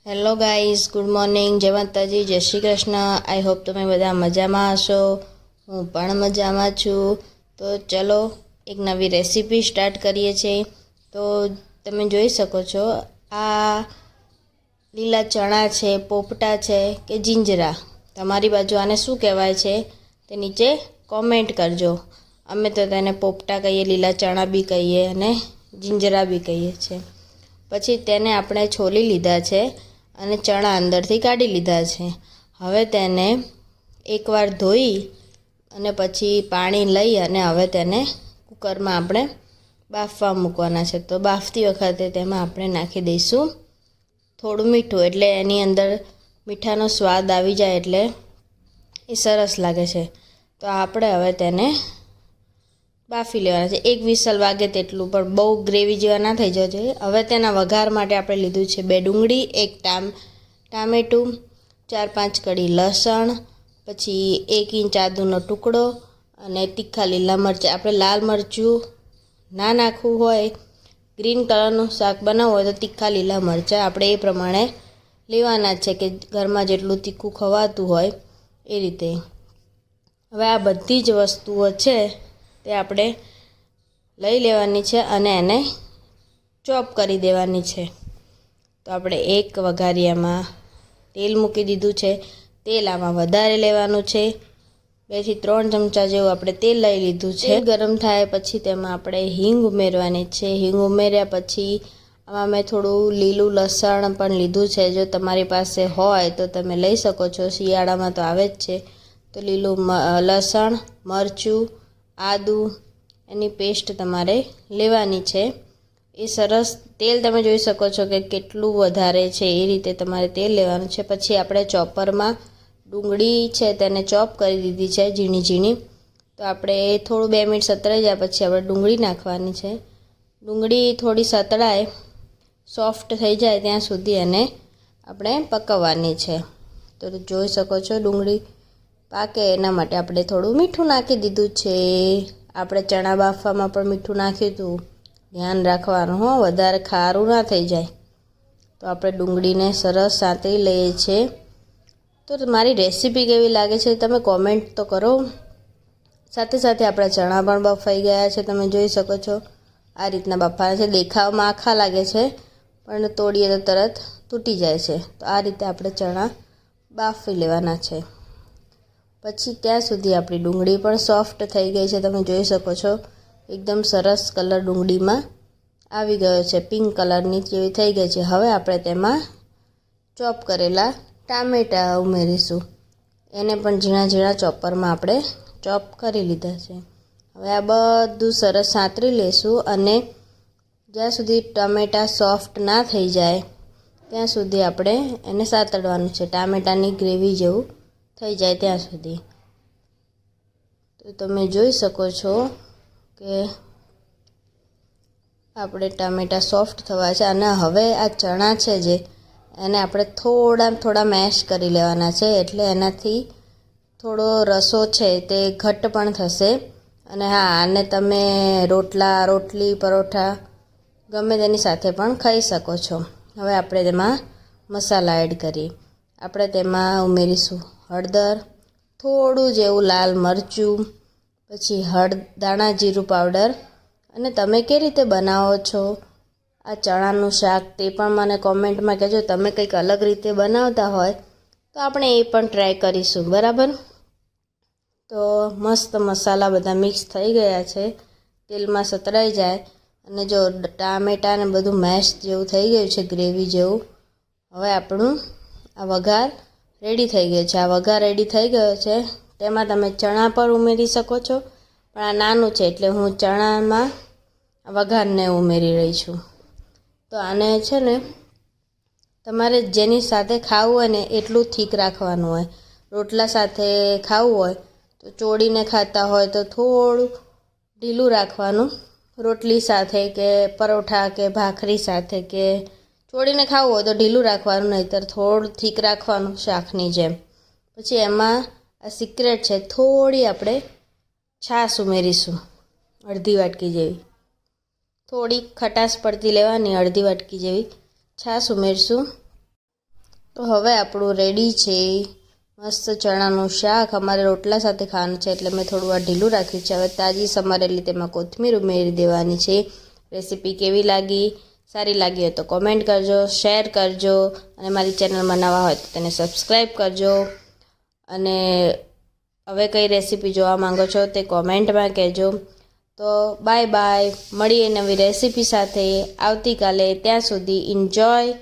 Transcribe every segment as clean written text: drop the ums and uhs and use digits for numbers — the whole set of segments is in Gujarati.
હેલો ગાઈઝ, ગુડ મોર્નિંગ, જય માતાજી, જય શ્રી કૃષ્ણ। આઈ હોપ તમે બધા મજામાં હશો। હું પણ મજામાં છું। તો ચલો એક નવી રેસીપી સ્ટાર્ટ કરીએ છીએ। તો તમે જોઈ શકો છો આ લીલા ચણા છે, પોપટા છે કે જીંજરા, તમારી બાજુ આને શું કહેવાય છે તે નીચે કોમેન્ટ કરજો। અમે તો તેને પોપટા કહીએ, લીલા ચણા બી કહીએ અને જીંજરા બી કહીએ છીએ। પછી તેને આપણે છોલી લીધા છે અને ચણા અંદરથી કાઢી લીધા છે। હવે તેને એકવાર ધોઈ અને પછી પાણી લઈ અને હવે તેને કુકરમાં આપણે બાફવા મૂકવાના છે। તો બાફતી વખતે તેમાં આપણે નાખી દઈશું થોડું મીઠું, એટલે એની અંદર મીઠાનો સ્વાદ આવી જાય એટલે એ સરસ લાગે છે। તો આપણે હવે તેને બાફી લેવાના છે, એક વિસલ વાગે તેટલું, પણ બહુ ગ્રેવી જેવા ના થઈ જવા જોઈએ। હવે તેના વઘાર માટે આપણે લીધું છે 2 ડુંગળી, 1 ટામેટું, 4-5 કળી લસણ, પછી 1 ઇંચ આદુનો ટુકડો અને તીખા લીલા મરચાં। આપણે લાલ મરચું ના નાખવું હોય, ગ્રીન કલરનું શાક બનાવવું હોય તો તીખા લીલા મરચાં આપણે એ પ્રમાણે લેવાના છે કે ઘરમાં જેટલું તીખું ખવાતું હોય એ રીતે। હવે આ બધી જ વસ્તુઓ છે તે આપણે લઈ લેવાની છે અને એને ચોપ કરી દેવાની છે। તો આપણે એક વઘારિયામાં તેલ મૂકી દીધું છે। તેલ આમાં વધારે લેવાનું છે, 2 થી 3 ચમચા જેવું આપણે તેલ લઈ લીધું છે। તેલ ગરમ થાય પછી તેમાં આપણે હિંગ ઉમેરવાની છે। હિંગ ઉમેર્યા પછી આમાં મેં થોડું લીલું લસણ પણ લીધું છે, જો તમારી પાસે હોય તો તમે લઈ શકો છો, શિયાળામાં તો આવે જ છે। તો લીલું લસણ, મરચું, આદું એની પેસ્ટ તમારે લેવાની છે। એ સરસ તેલ તમે જોઈ શકો છો કે કેટલું વધારે છે, એ રીતે તમારે તેલ લેવાનું છે। પછી આપણે ચોપરમાં ડુંગળી છે તેને ચોપ કરી દીધી છે ઝીણી ઝીણી। તો આપણે થોડું 2 મિનિટ સતળાઈ જાય પછી આપણે ડુંગળી નાખવાની છે। ડુંગળી થોડી સતળાય, સોફ્ટ થઈ જાય ત્યાં સુધી એને આપણે પકવવાની છે। તો જોઈ શકો છો ડુંગળી પાકે એના માટે આપણે થોડું મીઠું નાખી દીધું છે। આપણે ચણા બાફવામાં પણ મીઠું નાખ્યું હતું, ધ્યાન રાખવાનું હો, વધારે ખારું ના થઈ જાય। તો આપણે ડુંગળીને સરસ સાંતળી લઈએ છીએ। તો મારી રેસીપી કેવી લાગે છે તમે કોમેન્ટ તો કરો। સાથે સાથે આપણા ચણા પણ બફાઈ ગયા છે, તમે જોઈ શકો છો આ રીતના બફાયા છે। દેખાવમાં આખા લાગે છે પણ તોડીએ તો તરત તૂટી જાય છે। તો આ રીતે આપણે ચણા બાફી લેવાના છે। પછી ત્યાં સુધી આપણી ડુંગળી પણ સોફ્ટ થઈ ગઈ છે, તમે જોઈ શકો છો એકદમ સરસ કલર ડુંગળીમાં આવી ગયો છે, પિંક કલરની જેવી થઈ ગઈ છે। હવે આપણે તેમાં ચોપ કરેલા ટામેટાં ઉમેરીશું, એને પણ ઝીણા ઝીણા ચોપરમાં આપણે ચોપ કરી લીધા છે। હવે આ બધું સરસ સાંતળી લેશું અને જ્યાં સુધી ટામેટાં સોફ્ટ ના થઈ જાય ત્યાં સુધી આપણે એને સાંતળવાનું છે, ટામેટાની ગ્રેવી જેવું થઈ જાય ત્યાં સુધી। તો તમે જોઈ શકો છો કે આપણે ટામેટાં સોફ્ટ થવા છે અને હવે આ ચણા છે જે એને આપણે થોડા મેશ કરી લેવાના છે, એટલે એનાથી થોડો રસો છે તે ઘટ્ટ પણ થશે। અને હા, આને તમે રોટલી, પરોઠા ગમે તેની સાથે પણ ખાઈ શકો છો। હવે આપણે તેમાં મસાલા એડ કરીએ। આપણે તેમાં ઉમેરીશું હળદર, થોડું જેવું લાલ મરચું, પછી દાણા જીરું પાવડર। અને તમે કઈ રીતે બનાવો છો આ ચણાનું શાક તે પણ મને કોમેન્ટમાં કહેજો। તમે કંઈક અલગ રીતે બનાવતા હોય તો આપણે એ પણ ટ્રાય કરીશું, બરાબર। તો મસ્ત મસાલા બધા મિક્સ થઈ ગયા છે, તેલમાં સતળાઈ જાય અને જો ટામેટાં ને બધું મેશ જેવું થઈ ગયું છે, ગ્રેવી જેવું। હવે આપણું આ વઘાર રેડી થઈ ગયો છે। આ વઘાર રેડી થઈ ગયો છે તેમાં તમે ચણા પણ ઉમેરી શકો છો, પણ આ નાનું છે એટલે હું ચણામાં વઘારને ઉમેરી રહી છું। તો આને છે ને તમારે જેની સાથે ખાવું હોય ને એટલું થીક રાખવાનું હોય। રોટલા સાથે ખાવું હોય તો ચોળીને ખાતા હોય તો થોડું ઢીલું રાખવાનું, રોટલી સાથે કે પરોઠા કે ભાખરી સાથે કે ચોળીને ખાવું હોય તો ઢીલું રાખવાનું, નહીંતર થોડું થીક રાખવાનું શાકની જેમ। પછી એમાં આ સિક્રેટ છે, થોડી આપણે છાશ ઉમેરીશું, અડધી વાટકી જેવી, થોડી ખટાશ પડતી લેવાની, અડધી વાટકી જેવી છાશ ઉમેરીશું। તો હવે આપણું રેડી છે મસ્ત ચણાનું શાક. અમારે રોટલા સાથે ખાવાનું છે એટલે મેં થોડું આ ઢીલું રાખ્યું છે. હવે તાજી સમારેલી તેમાં કોથમીર ઉમેરી દેવાની છે. રેસીપી કેવી લાગી? સારી લાગી હોય તો કોમેન્ટ કરજો, શેર કરજો અને મારી ચેનલમાં નવા હોય તો તેને સબસ્ક્રાઈબ કરજો. અને હવે કઈ રેસીપી જોવા માંગો છો તે કોમેન્ટમાં કહેજો. તો બાય બાય, મળીએ નવી રેસીપી સાથે આવતીકાલે. ત્યાં સુધી એન્જોય.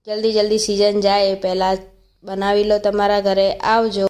જલ્દી સિઝન જાય એ પહેલાં બનાવી લો તમારા ઘરે. આવજો.